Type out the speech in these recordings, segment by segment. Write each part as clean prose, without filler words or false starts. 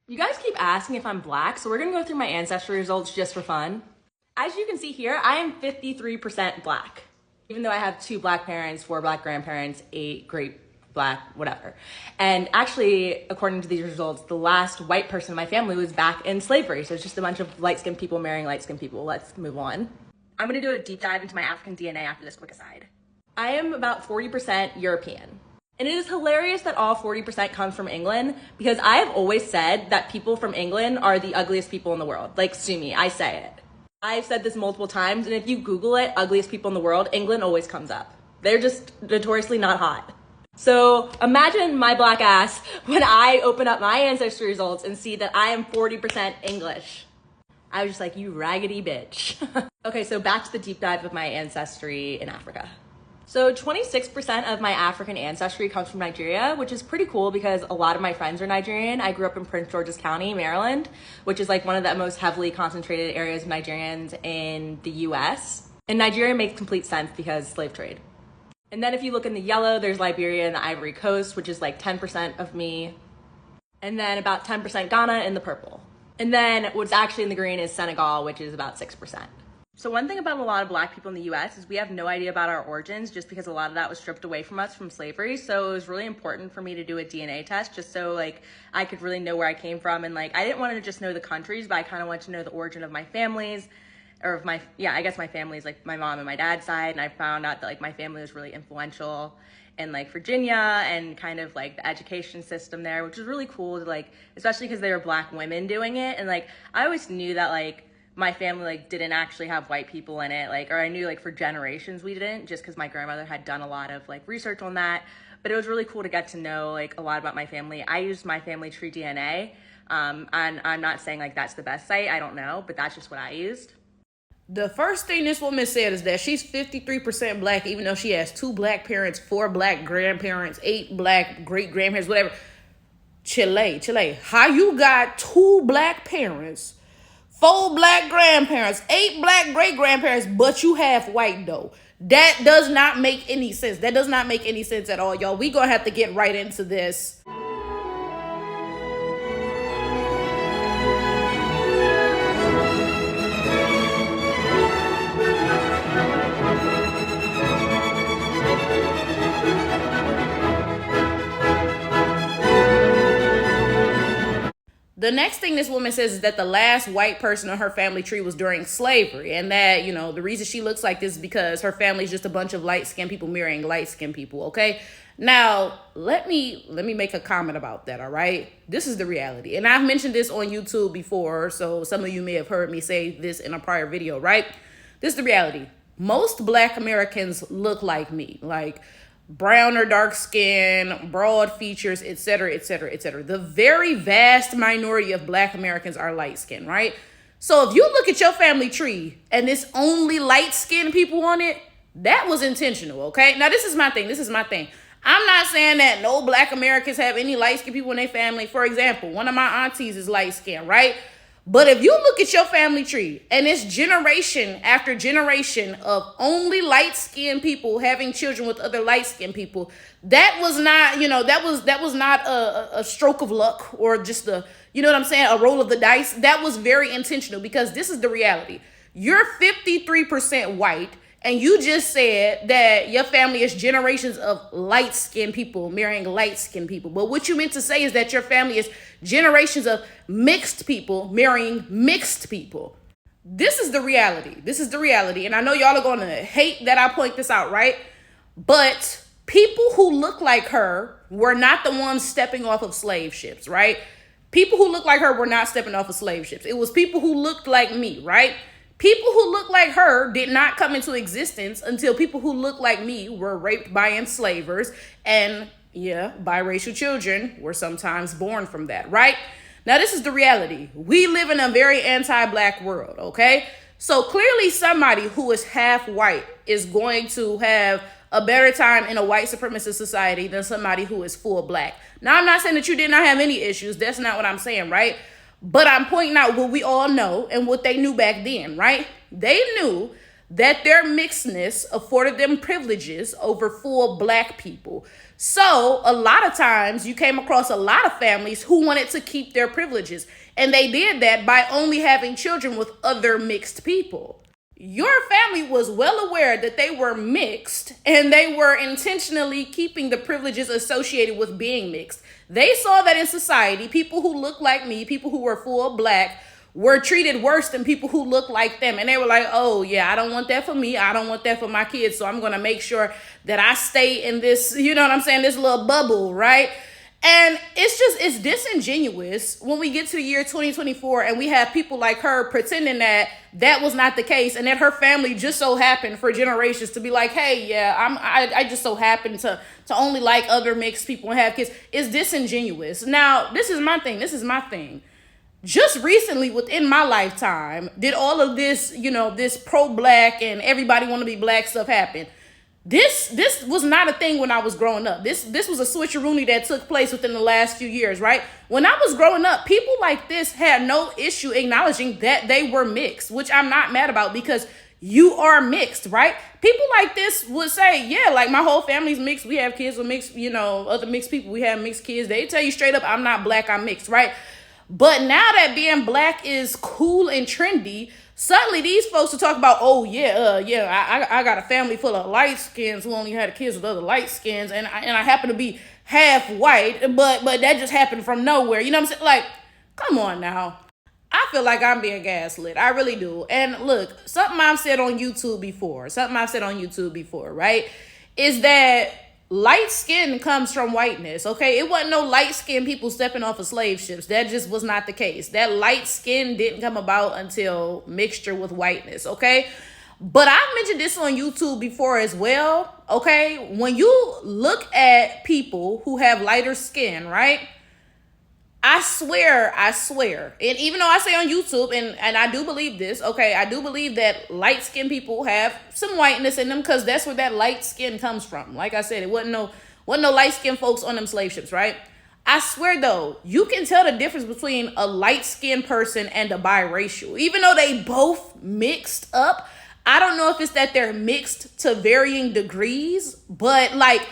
You guys keep asking if I'm black, so we're gonna go through my ancestry results just for fun. As you can see here, I am 53% black. Even though I have 2 black parents, 4 black grandparents, 8 great black, whatever. And actually, according to these results, the last white person in my family was back in slavery. So it's just a bunch of light-skinned people marrying light-skinned people. Let's move on. I'm gonna do a deep dive into my African DNA after this quick aside. I am about 40% European. And it is hilarious that all 40% comes from England, because I have always said that people from England are the ugliest people in the world. Like, sue me, I say it. I've said this multiple times, and if you Google it, ugliest people in the world, England always comes up. They're just notoriously not hot. So imagine my black ass when I open up my ancestry results and see that I am 40% English. I was just like, you raggedy bitch. Okay, so back to the deep dive of my ancestry in Africa. So 26% of my African ancestry comes from Nigeria, which is pretty cool because a lot of my friends are Nigerian. I grew up in Prince George's County, Maryland, which is like one of the most heavily concentrated areas of Nigerians in the US. And Nigeria makes complete sense because slave trade. And then if you look in the yellow, there's Liberia and the Ivory Coast, which is like 10% of me. And then about 10% Ghana in the purple. And then what's actually in the green is Senegal, which is about 6%. So one thing about a lot of black people in the US is we have no idea about our origins just because a lot of that was stripped away from us from slavery. So it was really important for me to do a DNA test just so like I could really know where I came from. And like I didn't want to just know the countries, but I kind of wanted to know the origin of my families, or of my, I guess my family is like my mom and my dad's side. And I found out that like my family was really influential in like Virginia and kind of like the education system there, which was really cool to like, especially because they were black women doing it. And like I always knew that like my family like didn't actually have white people in it, like, or I knew like for generations we didn't, just because my grandmother had done a lot of like research on that. But it was really cool to get to know like a lot about my family. I used my family tree DNA, and I'm not saying like that's the best site, I don't know, but that's just what I used. The first thing this woman said is that she's 53% black, even though she has 2 black parents, 4 black grandparents, 8 black great grandparents, whatever. Chile. How you got 2 black parents, 4 black grandparents, 8 black great grandparents, but you half white though? That does not make any sense. That does not make any sense at all, y'all. We gonna have to get right into this. The next thing this woman says is that the last white person on her family tree was during slavery, and that, you know, the reason she looks like this is because her family is just a bunch of light-skinned people marrying light-skinned people, okay? Now, let me make a comment about that, all right? This is the reality, and I've mentioned this on YouTube before, so some of you may have heard me say this in a prior video, right? This is the reality. Most black Americans look like me, like brown or dark skin, broad features, etc., etc., etc. The very vast minority of black Americans are light skinned, right? So if you look at your family tree and it's only light skinned people on it, that was intentional, okay? Now this is my thing. I'm not saying that no black Americans have any light skinned people in their family. For example, one of my aunties is light skinned, right? But if you look at your family tree and it's generation after generation of only light-skinned people having children with other light-skinned people, that was not, that was not a stroke of luck or just a roll of the dice. That was very intentional, because this is the reality. You're 53% white, and you just said that your family is generations of light-skinned people marrying light-skinned people. But what you meant to say is that your family is generations of mixed people marrying mixed people. This is the reality. And I know y'all are going to hate that I point this out, right? But people who look like her were not the ones stepping off of slave ships, right? People who look like her were not stepping off of slave ships. It was people who looked like me, right? People who look like her did not come into existence until people who look like me were raped by enslavers, and biracial children were sometimes born from that, right? Now, this is the reality. We live in a very anti-black world, okay? So clearly somebody who is half white is going to have a better time in a white supremacist society than somebody who is full black. Now, I'm not saying that you did not have any issues. That's not what I'm saying, right? But I'm pointing out what we all know and what they knew back then, right? They knew that their mixedness afforded them privileges over full black people. So a lot of times you came across a lot of families who wanted to keep their privileges. And they did that by only having children with other mixed people. Your family was well aware that they were mixed and they were intentionally keeping the privileges associated with being mixed. They saw that in society, people who looked like me, people who were full black, were treated worse than people who look like them. And they were like, oh yeah, I don't want that for me. I don't want that for my kids. So I'm going to make sure that I stay in this, you know what I'm saying, this little bubble, right? And it's disingenuous when we get to the year 2024 and we have people like her pretending that that was not the case and that her family just so happened for generations to be like, hey, yeah, I just so happen to only like other mixed people and have kids. It's disingenuous. Now, this is my thing. Just recently within my lifetime did all of this, this pro-black and everybody want to be black stuff happen. This was not a thing when I was growing up. This was a switcheroonie that took place within the last few years, right? When I was growing up, people like this had no issue acknowledging that they were mixed, which I'm not mad about because you are mixed, right? People like this would say, yeah, like my whole family's mixed. We have kids with mixed, other mixed people. We have mixed kids. They tell you straight up, I'm not black, I'm mixed, right? But now that being black is cool and trendy, suddenly these folks will talk about, oh yeah, I got a family full of light skins who only had kids with other light skins, and I happen to be half white, but that just happened from nowhere. You know what I'm saying? Like, come on now. I feel like I'm being gaslit. I really do. And look, something I've said on YouTube before, right, is that light skin comes from whiteness, okay? It wasn't no light skinned people stepping off of slave ships. That just was not the case. That light skin didn't come about until mixture with whiteness, okay? But I've mentioned this on YouTube before as well, okay? When you look at people who have lighter skin, right? I swear, and even though I say on YouTube, and I do believe this, okay, I do believe that light-skinned people have some whiteness in them because that's where that light skin comes from. Like I said, it wasn't no light-skinned folks on them slave ships, right? I swear, though, you can tell the difference between a light-skinned person and a biracial. Even though they both mixed up, I don't know if it's that they're mixed to varying degrees, but, like,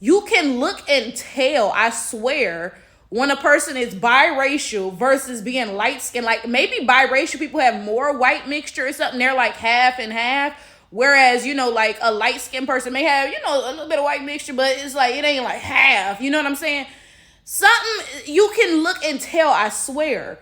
you can look and tell, I swear, when a person is biracial versus being light-skinned. Like, maybe biracial people have more white mixture or something. They're like half and half. Whereas, like a light-skinned person may have, a little bit of white mixture, but it's like, it ain't like half. You know what I'm saying? Something you can look and tell, I swear.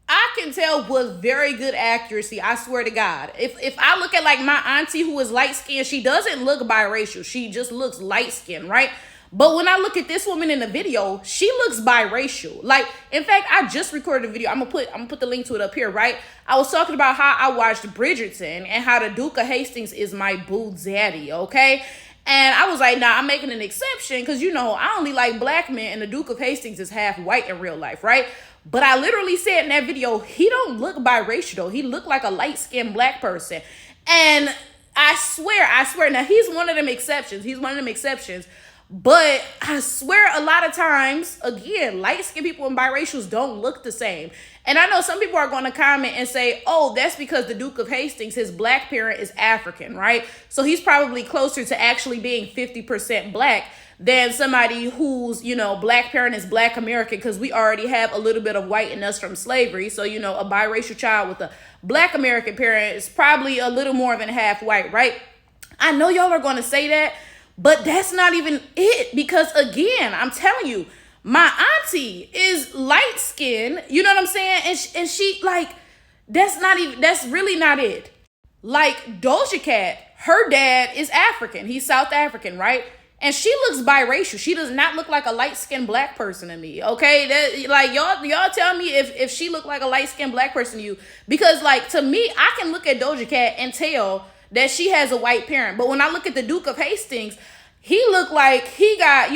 I can tell with very good accuracy, I swear to God. If I look at like my auntie who is light-skinned, she doesn't look biracial. She just looks light-skinned, right? But when I look at this woman in the video, she looks biracial. Like, in fact, I just recorded a video. I'm gonna put the link to it up here, right? I was talking about how I watched Bridgerton and how the Duke of Hastings is my boo daddy, okay? And I was like, nah, I'm making an exception because, I only like black men and the Duke of Hastings is half white in real life, right? But I literally said in that video, he don't look biracial though. He looked like a light-skinned black person. And I swear, now he's one of them exceptions. But I swear a lot of times, again, light-skinned people and biracials don't look the same. And I know some people are going to comment and say, oh, that's because the Duke of Hastings, his black parent is African, right? So he's probably closer to actually being 50% black than somebody whose, black parent is black American, because we already have a little bit of white in us from slavery. So, a biracial child with a black American parent is probably a little more than half white, right? I know y'all are going to say that. But that's not even it, because again, I'm telling you, my auntie is light skinned, you know what I'm saying? And she like, that's really not it. Like Doja Cat, her dad is African. He's South African, right? And she looks biracial. She does not look like a light skinned black person to me. Okay. That, like y'all tell me if she looked like a light skinned black person to you, because like to me, I can look at Doja Cat and tell that she has a white parent. But when I look at the Duke of Hastings, he looked like he got,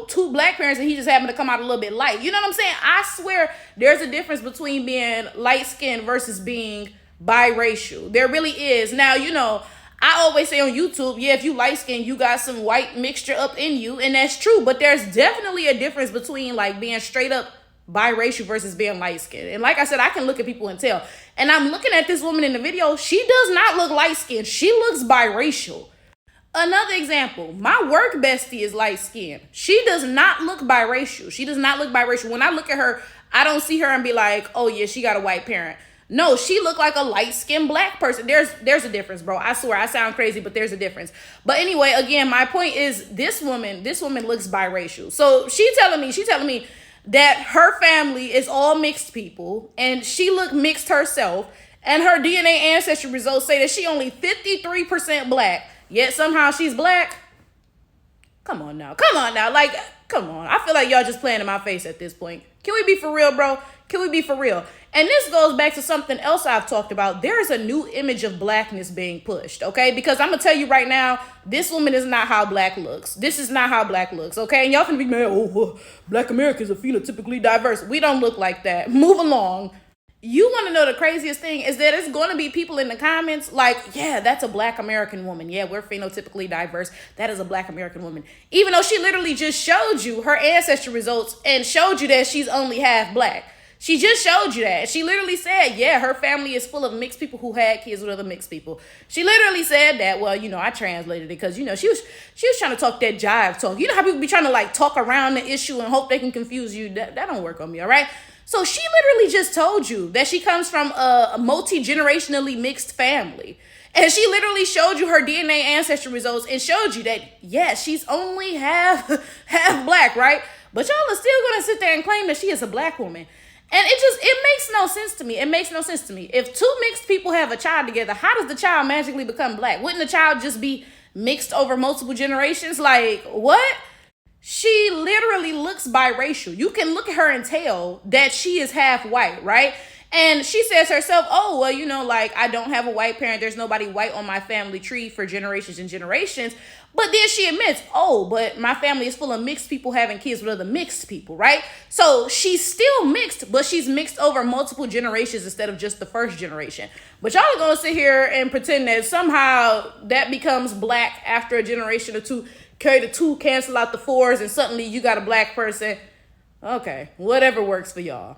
two black parents and he just happened to come out a little bit light. You know what I'm saying? I swear there's a difference between being light-skinned versus being biracial. There really is. Now, I always say on YouTube, yeah, if you light-skinned, you got some white mixture up in you. And that's true. But there's definitely a difference between like being straight up biracial versus being light-skinned. And like I said, I can look at people and tell. And I'm looking at this woman in the video. She does not look light-skinned. She looks biracial. Another example, my work bestie is light skinned. She does not look biracial. She does not look biracial. When I look at her, I don't see her and be like, oh yeah, she got a white parent. No, she looked like a light-skinned black person. There's a difference, bro. I swear, I sound crazy, but there's a difference. But anyway, again, my point is this woman looks biracial. So she telling me that her family is all mixed people and she looked mixed herself, and her DNA ancestry results say that she only 53% black, yet somehow she's black. Come on now. Like, come on. I feel like y'all just playing in my face at this point. Can we be for real, bro? Can we be for real? And this goes back to something else I've talked about. There is a new image of blackness being pushed, okay? Because I'm going to tell you right now, this woman is not how black looks. This is not how black looks, okay? And y'all can be mad, black Americans are phenotypically diverse. We don't look like that. Move along. You want to know the craziest thing is that it's going to be people in the comments like, yeah, that's a black American woman. Yeah, we're phenotypically diverse. That is a black American woman. Even though she literally just showed you her ancestry results and showed you that she's only half black. She just showed you that. She literally said, yeah, her family is full of mixed people who had kids with other mixed people. She literally said that. Well, I translated it because, she was trying to talk that jive talk. You know how people be trying to like talk around the issue and hope they can confuse you? That don't work on me, all right? So she literally just told you that she comes from a multi-generationally mixed family. And she literally showed you her DNA ancestry results and showed you that, yeah, she's only half black, right? But y'all are still going to sit there and claim that she is a black woman. And it makes no sense to me. It makes no sense to me. If two mixed people have a child together, how does the child magically become black? Wouldn't the child just be mixed over multiple generations? Like, what? She literally looks biracial. You can look at her and tell that she is half white, right? And she says herself, oh, well, I don't have a white parent. There's nobody white on my family tree for generations and generations. But then she admits, oh, but my family is full of mixed people having kids with other mixed people, right? So she's still mixed, but she's mixed over multiple generations instead of just the first generation. But y'all are going to sit here and pretend that somehow that becomes black after a generation or two. Carry the two, cancel out the fours, and suddenly you got a black person. Okay, whatever works for y'all.